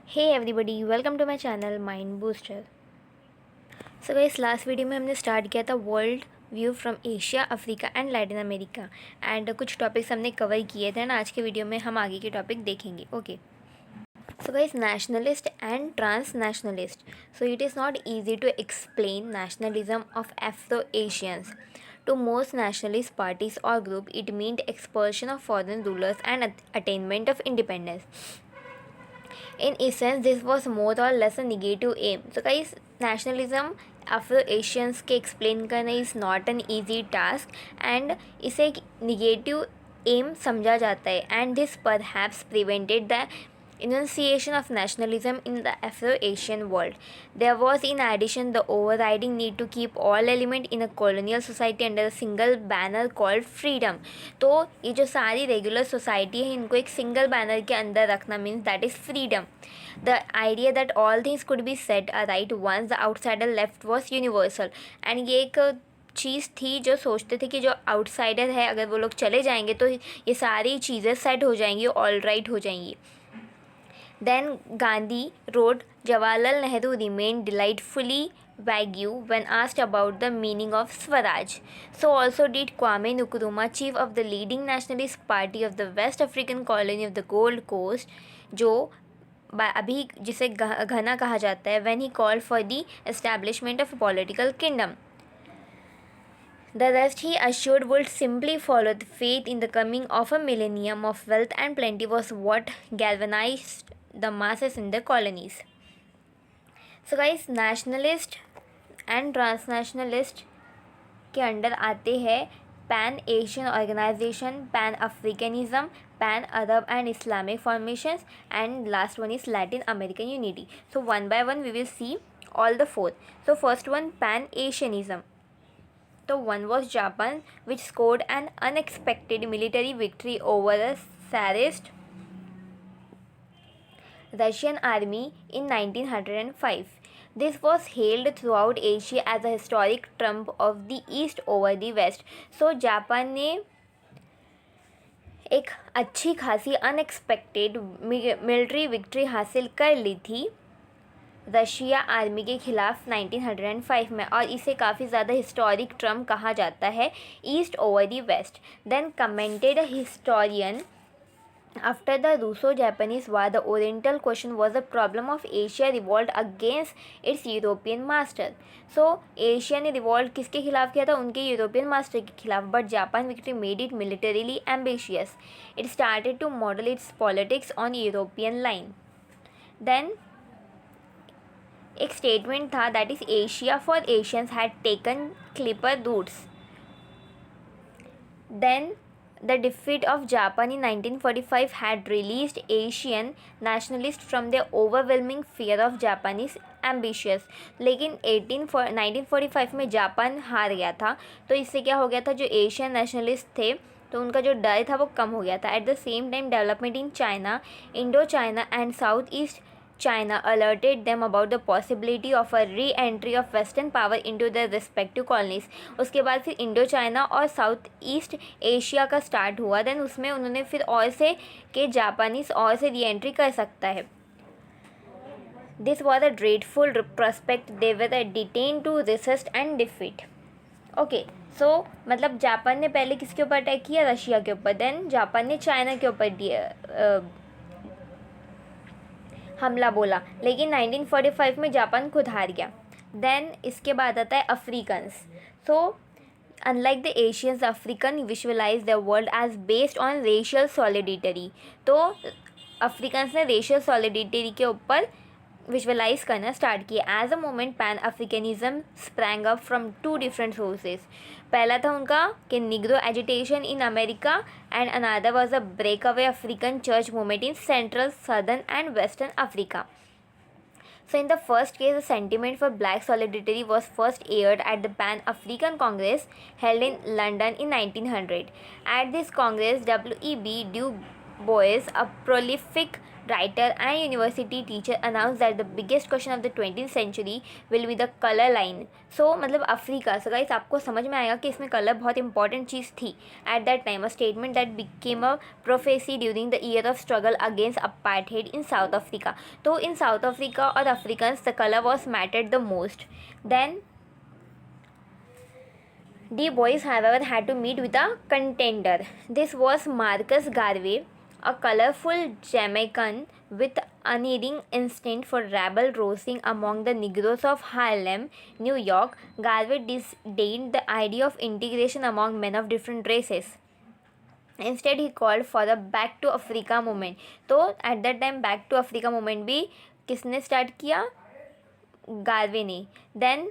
Hey everybody, welcome to my channel Mind Booster. So guys, last video में हमने start किया था world view from Asia, Africa and Latin America and कुछ topics हमने cover किए थे ना। आज के वीडियो में हम आगे के टॉपिक देखेंगे. Okay, so guys, nationalist and transnationalist. So it is not easy to explain nationalism of Afro-Asians. To most nationalist parties or group, it meant expulsion of foreign rulers and attainment of independence. In essence, this was more or less a negative aim. So guys, nationalism afro Asians के explain करना is not an easy task and इसे एक negative M समझा जाता है and this perhaps prevented the enunciation of nationalism in the Afro-Asian world. There was in addition the overriding need to keep all elements in a colonial society under a single banner called freedom. तो ये जो सारी regular society है इनको एक single banner के अंदर रखना means that is freedom. The idea that all things could be set aright once the outsider left was universal. And ये एक चीज़ थी जो सोचते थे कि जो आउटसाइडर है अगर वो लोग चले जाएंगे तो ये सारी चीज़ें सेट हो जाएंगी, ऑल राइट हो जाएंगी. Then Gandhi wrote, Jawaharlal Nehru remained delightfully vague when asked about the meaning of Swaraj. So also did Kwame Nkrumah, chief of the leading nationalist party of the West African colony of the Gold Coast, जो अभी जिसे घना कहा जाता है, when he called for the establishment of a political kingdom. The rest, he assured, would simply follow. The faith in the coming of a millennium of wealth and plenty was what galvanized the masses in the colonies. So guys, nationalist and transnationalist के under आते हैं pan Asian organisation, pan Africanism, pan Arab and Islamic formations and last one is Latin American unity. So one by one we will see all the four. So first one, pan Asianism. So one was Japan, which scored an unexpected military victory over the Tsarist Russian army in 1905. This was hailed throughout Asia as a historic trump of the East over the West. So Japan ने एक अच्छी खासी unexpected military victory हासिल कर ली थी Russia army के खिलाफ 1905 में, और इसे काफ़ी ज़्यादा हिस्टोरिक ट्रम्प कहा जाता है east over the west. Then commented historian, after the Russo Japanese war the oriental question was a problem of Asia revolt against its European master. So Asia ने रिवॉल्ट किसके खिलाफ किया था? उनके यूरोपियन मास्टर के खिलाफ. But Japan victory made it militarily ambitious. It started to model its politics on European line. Then एक statement था that is Asia for Asians had taken clipper roots. Then the defeat of Japan in 1945 had released Asian nationalist from the overwhelming fear of Japanese ambitious. लेकिन 1945 में Japan हार गया था, तो इससे क्या हो गया था, जो एशियन नेशनलिस्ट थे तो उनका जो डर था वो कम हो गया था. At the same time development in China, Indo China and south east China alerted them about the possibility of a re-entry of Western power into their respective colonies. उसके बाद फिर इंडो चाइना और साउथ ईस्ट एशिया का start हुआ. Then उसमें उन्होंने फिर और से कि जापानीज और से री एंट्री कर सकता है. This was a dreadful prospect. They were detain to resist and defeat. Okay, so मतलब जापान ने पहले किसके ऊपर अटैक किया? रशिया के ऊपर. देन जापान ने चाइना के ऊपर हमला बोला, लेकिन 1945 में जापान खुद हार गया. देन इसके बाद आता है Africans. So unlike the Asians, African visualise the world as based on racial solidity. तो अफ्रीकन्स ने रेशियल सॉलिडिटी के ऊपर विजुअलाइज करना स्टार्ट किया. As a moment pan Africanism sprang up from two different sources. पहला था उनका कि Negro agitation in America and another was a breakaway African church movement in central, southern and western Africa. So in the first case, the sentiment for black solidarity was first aired at the Pan-African Congress held in London in 1900. At this Congress, W.E.B. Du Bois, a prolific writer and university teacher announced that the biggest question of the 20th century will be the color line. So मतलब Africa, so guys आपको समझ में आएगा कि इसमें colour बहुत important चीज़ थी at that time, a statement that became a prophecy during the year of struggle against apartheid in South Africa. तो in South Africa और Africans the color was mattered the most. Then the boys, however, had to meet with a contender. This was Marcus Garvey, a colorful Jamaican with unerring instinct for rabble rousing among the Negroes of Harlem, New York. Garvey disdained the idea of integration among men of different races. Instead, he called for the Back to Africa movement. तो at that time Back to Africa movement भी किसने start किया? गार्वे ने. Then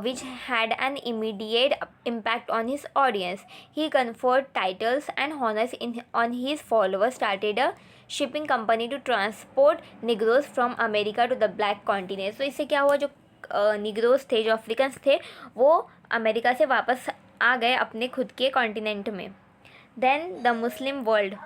which had an immediate impact on his audience. He conferred titles and honors on his followers, started a shipping company to transport Negroes from America to the Black Continent. So इससे क्या हुआ, जो Negroes थे, जो Africans थे, वो America से वापस आ गए अपने खुद के कॉन्टिनेंट में. Then the Muslim world.